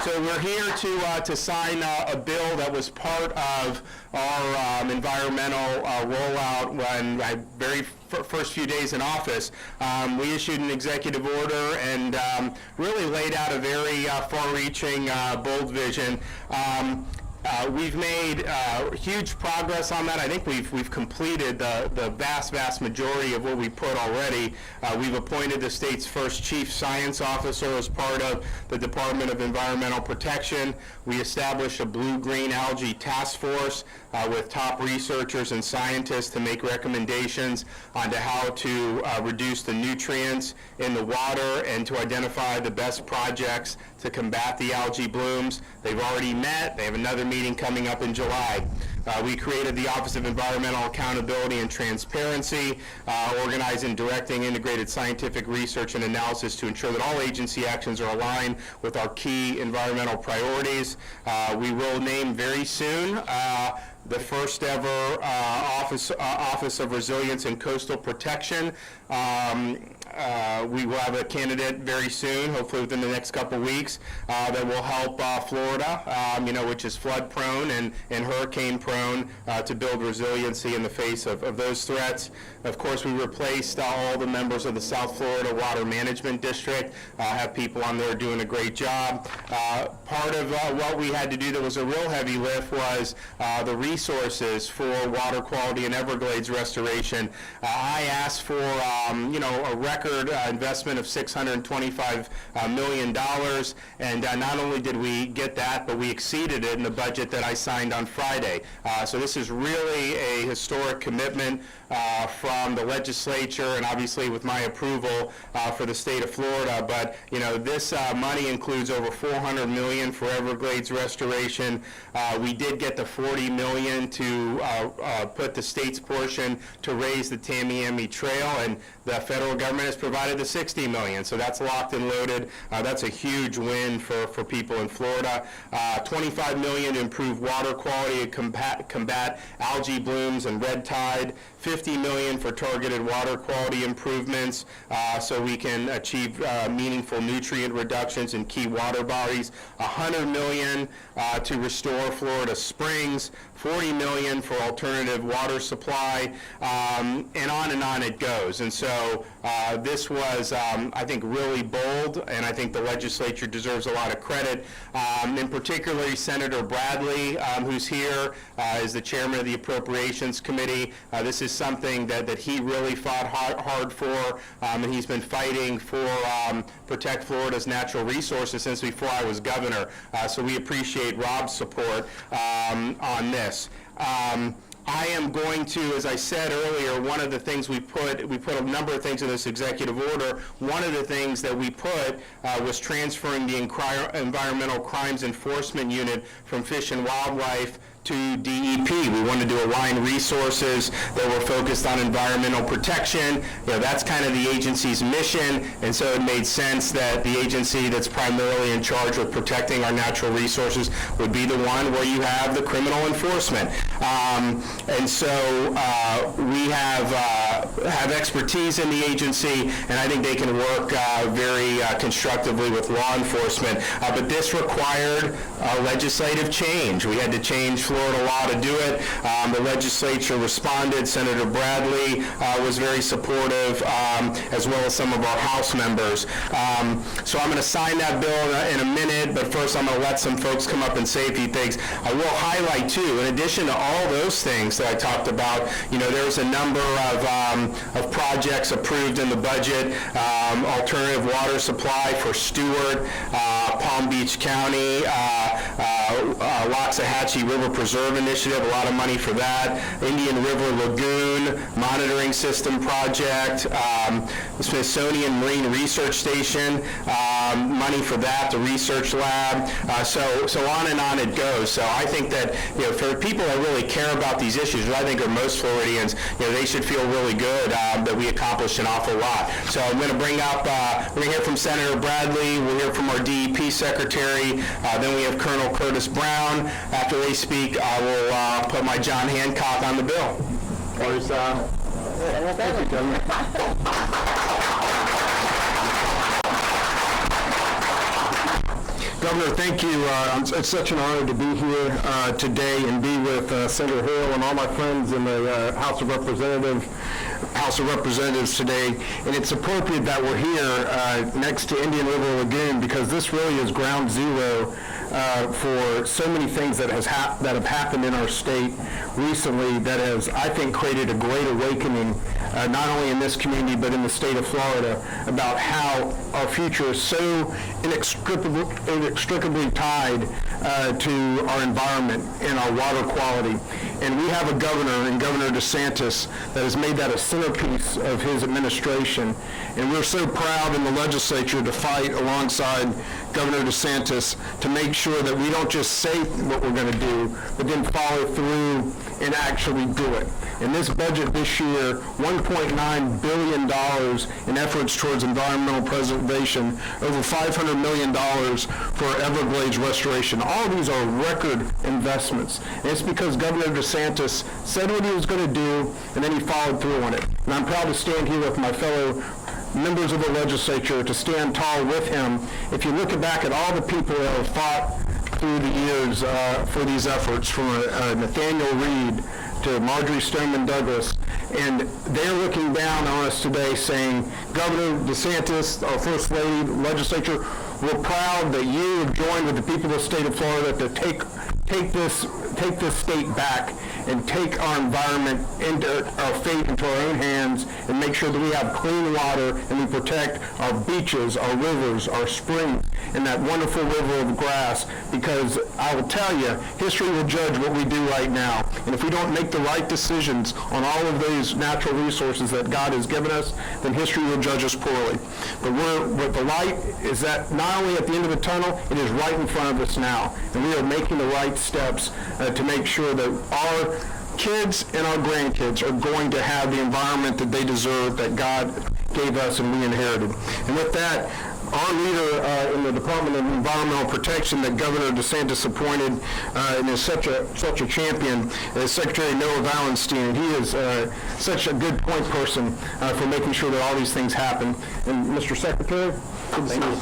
So we're here to sign a bill that was part of our environmental rollout when I very first few days in office. We issued an executive order and really laid out a very far-reaching, bold vision. We've made huge progress on that. I think we've completed the vast majority of what we put already. We've appointed the state's first chief science officer as part of the Department of Environmental Protection. We established a blue-green algae task force with top researchers and scientists to make recommendations on to how to reduce the nutrients in the water and to identify the best projects to combat the algae blooms. They've already met. They have another meeting coming up in July. We created the Office of Environmental Accountability and Transparency, organizing, directing integrated scientific research and analysis to ensure that all agency actions are aligned with our key environmental priorities. We will name very soon the first ever Office of Resilience and Coastal Protection. We will have a candidate very soon, hopefully within the next couple weeks, that will help Florida, which is flood prone and hurricane prone, to build resiliency in the face of those threats. Of course, we replaced all the members of the South Florida Water Management District, have people on there doing a great job. Part of what we had to do that was a real heavy lift was the resources for water quality and Everglades restoration. I asked for a record investment of $625 million, and not only did we get that, but we exceeded it in the budget that I signed on Friday. So this is really a historic commitment from the legislature, and obviously with my approval for the state of Florida. But this money includes over $400 million for Everglades restoration. We did get the $40 million to put the state's portion to raise the Tamiami Trail, and the federal government has provided the $60 million. So that's locked and loaded. That's a huge win for people in Florida. $25 million to improve water quality and combat algae blooms and red tide. $50 million for targeted water quality improvements so we can achieve meaningful nutrient reductions in key water bodies. $100 million to restore Florida springs. $40 million for alternative water supply, and on it goes. And so this was, I think, really bold, and I think the legislature deserves a lot of credit. In particular, Senator Bradley, who's here, is the chairman of the Appropriations Committee. This is something that he really fought hard for, and he's been fighting for Protect Florida's natural resources since before I was governor. So we appreciate Rob's support on this. I am going to, as I said earlier, one of the things we put a number of things in this executive order. One of the things that we put was transferring the Environmental Crimes Enforcement Unit from Fish and Wildlife to DEP. We wanted to align resources that were focused on environmental protection. That's kind of the agency's mission, and so it made sense that the agency that's primarily in charge of protecting our natural resources would be the one where you have the criminal enforcement. And so we have expertise in the agency, and I think they can work very constructively with law enforcement. But this required legislative change. We had to change Florida law to do it. The legislature responded. Senator Bradley was very supportive, as well as some of our House members. So I'm going to sign that bill in a minute, but first I'm going to let some folks come up and say a few things. I will highlight, too, in addition to all those things that I talked about, there's a number of projects approved in the budget. Alternative water supply for Stuart, Palm Beach County, Loxahatchee River Preserve Initiative, a lot of money for that. Indian River Lagoon Monitoring System Project, Smithsonian Marine Research Station, money for that, the research lab, so on it goes. So I think that for people that really care about these issues, which I think are most Floridians, they should feel really good that we accomplished an awful lot. So I'm going to bring up, we're going to hear from Senator Bradley, we'll hear from our DEP Secretary, then we have Colonel Curtis Brown. After they speak, I will put my John Hancock on the bill. Governor, thank you. It's such an honor to be here today and be with Senator Hill and all my friends in the House of Representatives today. And it's appropriate that we're here next to Indian River Lagoon, because this really is ground zero for so many things that have happened in our state recently that has, I think, created a great awakening, not only in this community but in the state of Florida, about how our future is so inextricably tied to our environment and our water quality. And we have a governor, and Governor DeSantis, that has made that a centerpiece of his administration. And we're so proud in the legislature to fight alongside Governor DeSantis to make sure that we don't just say what we're going to do, but then follow through and actually do it. In this budget this year, $1.9 billion in efforts towards environmental preservation, over $500 million for Everglades restoration. All of these are record investments. And it's because Governor DeSantis said what he was going to do, and then he followed through on it. And I'm proud to stand here with my fellow members of the legislature to stand tall with him. If you look back at all the people that have fought through the years for these efforts, from Nathaniel Reed to Marjorie Stoneman Douglas, and they're looking down on us today saying, Governor DeSantis, our First Lady, legislature, we're proud that you have joined with the people of the state of Florida to take this state back and take our environment into our fate into our own hands, and make sure that we have clean water and we protect our beaches, our rivers, our springs, and that wonderful river of grass, because I will tell you, history will judge what we do right now. And if we don't make the right decisions on all of those natural resources that God has given us, then history will judge us poorly. But the light is that not only at the end of the tunnel, it is right in front of us now. And we are making the right steps to make sure that our kids and our grandkids are going to have the environment that they deserve, that God gave us and we inherited. And with that, our leader in the Department of Environmental Protection that Governor DeSantis appointed and is such a champion is Secretary Noah Valenstein. He is such a good point person for making sure that all these things happen. And Mr. Secretary, good to see you.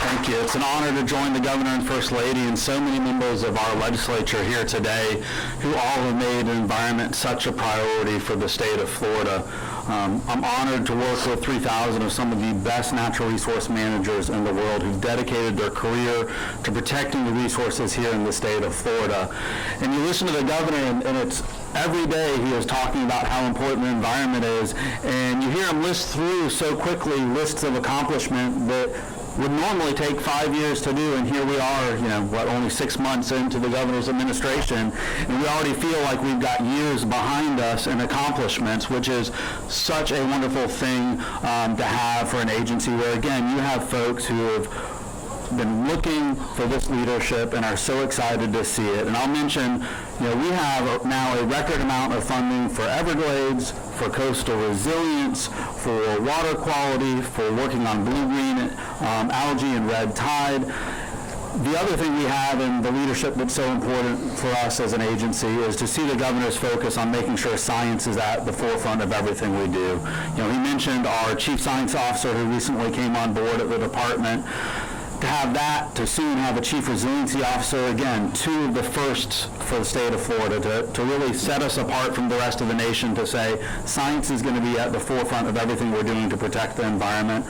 Thank you. It's an honor to join the Governor and First Lady and so many members of our legislature here today who all have made the environment such a priority for the state of Florida. I'm honored to work with 3,000 of some of the best natural resource managers in the world who've dedicated their career to protecting the resources here in the state of Florida. And you listen to the Governor, and it's every day he is talking about how important the environment is, and you hear him list through so quickly lists of accomplishment that would normally take 5 years to do, and here we are, only 6 months into the governor's administration, and we already feel like we've got years behind us in accomplishments, which is such a wonderful thing to have for an agency where, again, you have folks who have been looking for this leadership and are so excited to see it. And I'll mention, we have now a record amount of funding for Everglades, for coastal resilience, for water quality, for working on blue-green algae and red tide. The other thing we have in the leadership that's so important for us as an agency is to see the governor's focus on making sure science is at the forefront of everything we do. He mentioned our chief science officer who recently came on board at the department. To have that, to soon have a chief resiliency officer, again, two of the first for the state of Florida, to really set us apart from the rest of the nation, to say science is going to be at the forefront of everything we're doing to protect the environment,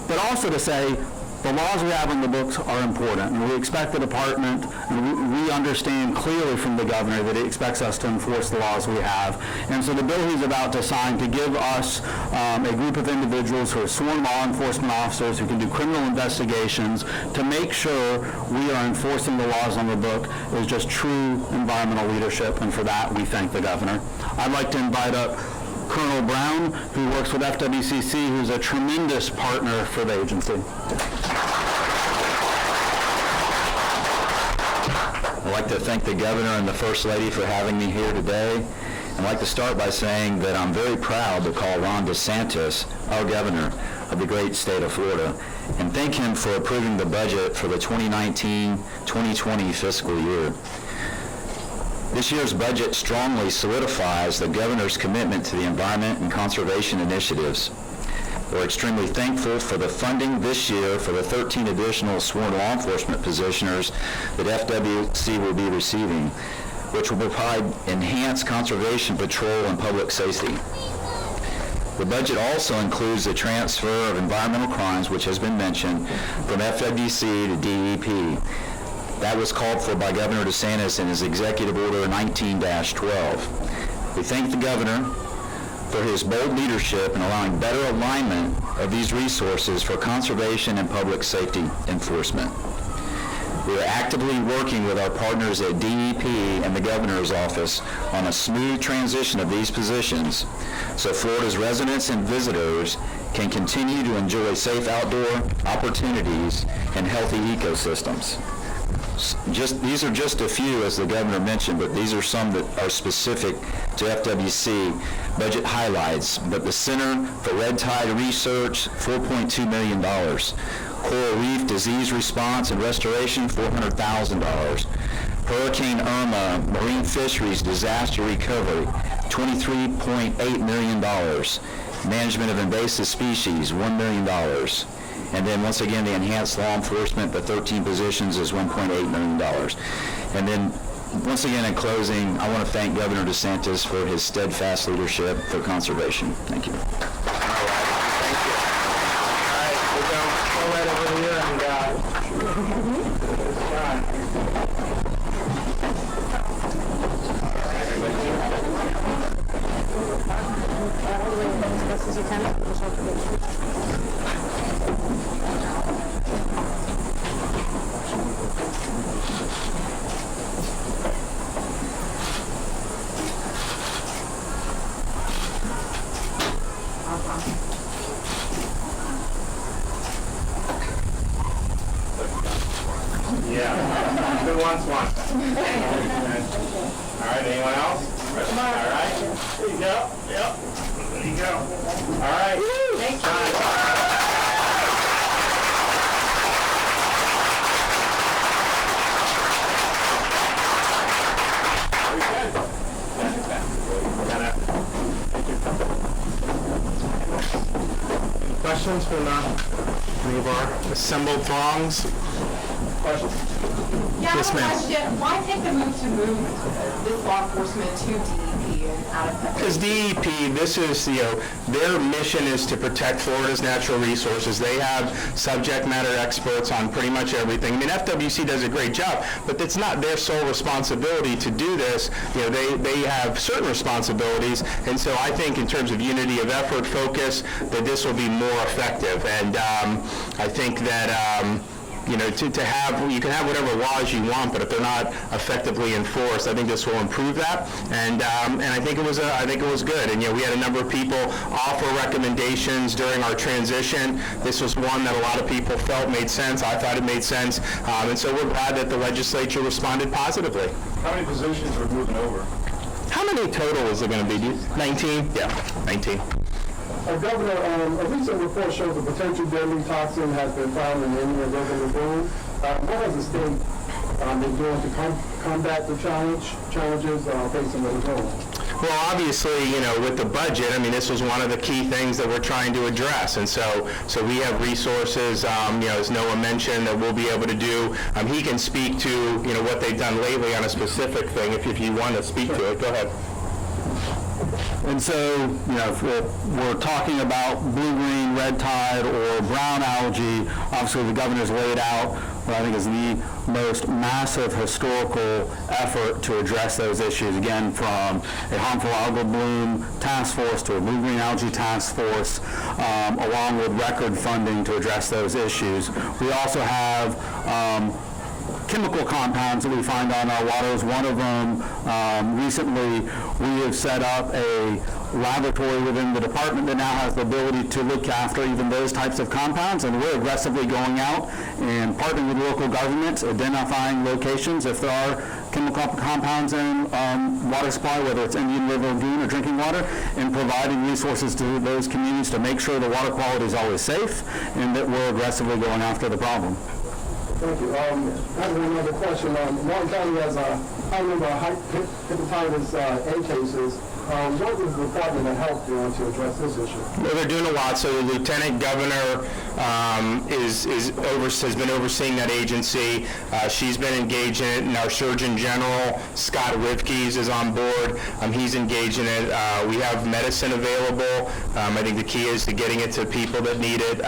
but also to say the laws we have on the books are important, and we expect the department, and we understand clearly from the governor that he expects us to enforce the laws we have. And so the bill he's about to sign to give us a group of individuals who are sworn law enforcement officers who can do criminal investigations to make sure we are enforcing the laws on the book is just true environmental leadership, and for that we thank the governor. I'd like to invite up Colonel Brown, who works with FWCC, who's a tremendous partner for the agency. I'd like to thank the Governor and the First Lady for having me here today. I'd like to start by saying that I'm very proud to call Ron DeSantis our Governor of the great state of Florida, and thank him for approving the budget for the 2019-2020 fiscal year. This year's budget strongly solidifies the Governor's commitment to the environment and conservation initiatives. We're extremely thankful for the funding this year for the 13 additional sworn law enforcement positioners that FWC will be receiving, which will provide enhanced conservation patrol and public safety. The budget also includes the transfer of environmental crimes, which has been mentioned, from FWC to DEP. That was called for by Governor DeSantis in his Executive Order 19-12. We thank the Governor for his bold leadership in allowing better alignment of these resources for conservation and public safety enforcement. We are actively working with our partners at DEP and the Governor's office on a smooth transition of these positions so Florida's residents and visitors can continue to enjoy safe outdoor opportunities and healthy ecosystems. These are just a few, as the Governor mentioned, but these are some that are specific to FWC budget highlights. But the Center for Red Tide Research, $4.2 million. Coral Reef Disease Response and Restoration, $400,000. Hurricane Irma Marine Fisheries Disaster Recovery, $23.8 million. Management of Invasive Species, $1 million. And then once again, the enhanced law enforcement, the 13 positions is $1.8 million. And then once again, in closing, I want to thank Governor DeSantis for his steadfast leadership for conservation. Thank you. All right, we'll go right over here and yeah, who wants one? All right, anyone else? All right, there you go. Yep, there you go. All right. Thanks, John. Questions from any of our assembled throngs? Questions? Yeah, I Yes, have a ma'am. question. Why take the move to move this law enforcement to DEP and out of Because DEP, this is, their mission is to protect Florida's natural resources. They have subject matter experts on pretty much everything. I mean, FWC does a great job, but it's not their sole responsibility to do this. They have certain responsibilities, and so I think in terms of unity of effort, focus, that this will be more effective. And I think that to have, you can have whatever laws you want, but if they're not effectively enforced, I think this will improve that. And I think it was good. And we had a number of people offer recommendations during our transition. This was one that a lot of people felt made sense. I thought it made sense, and so we're glad that the legislature responded positively. How many positions are moving over? How many total is it going to be? 19? Yeah, 19. Governor, a recent report shows a potential deadly toxin has been found in the Indian River Lagoon. What has the state been doing to combat the challenges facing the lagoon? Well, obviously, with the budget, I mean, this was one of the key things that we're trying to address. And so we have resources, as Noah mentioned, that we'll be able to do. He can speak to, what they've done lately on a specific thing. If you want to speak to it, go ahead. And so, if we're talking about blue-green, red tide, or brown algae, obviously the governor's laid out what I think is the most massive historical effort to address those issues, again, from a harmful algal bloom task force to a blue-green algae task force, along with record funding to address those issues. We also have chemical compounds that we find on our waters. One of them, recently, we have set up a laboratory within the department that now has the ability to look after even those types of compounds, and we're aggressively going out and partnering with local governments, identifying locations if there are chemical compounds in water supply, whether it's Indian River Lagoon or drinking water, and providing resources to those communities to make sure the water quality is always safe and that we're aggressively going after the problem. Thank you. I have another question. Martin County has a high number of hepatitis A cases. What is the Department of Health doing to address this issue? Well, they're doing a lot. So the Lieutenant Governor has been overseeing that agency. She's been engaged in it, and our Surgeon General, Scott Rivkees, is on board. He's engaged in it. We have medicine available. I think the key is to getting it to people that need it.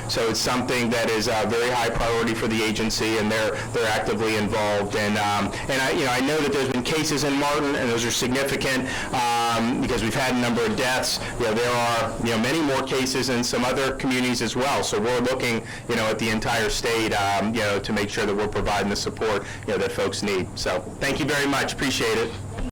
So it's something that is a very high priority for the agency, and they're actively involved. And I know that there's been cases in Martin, and those are significant because we've had a number of deaths. There are many more cases in some other communities as well. So we're looking at the entire state to make sure that we're providing the support that folks need. So thank you very much. Appreciate it.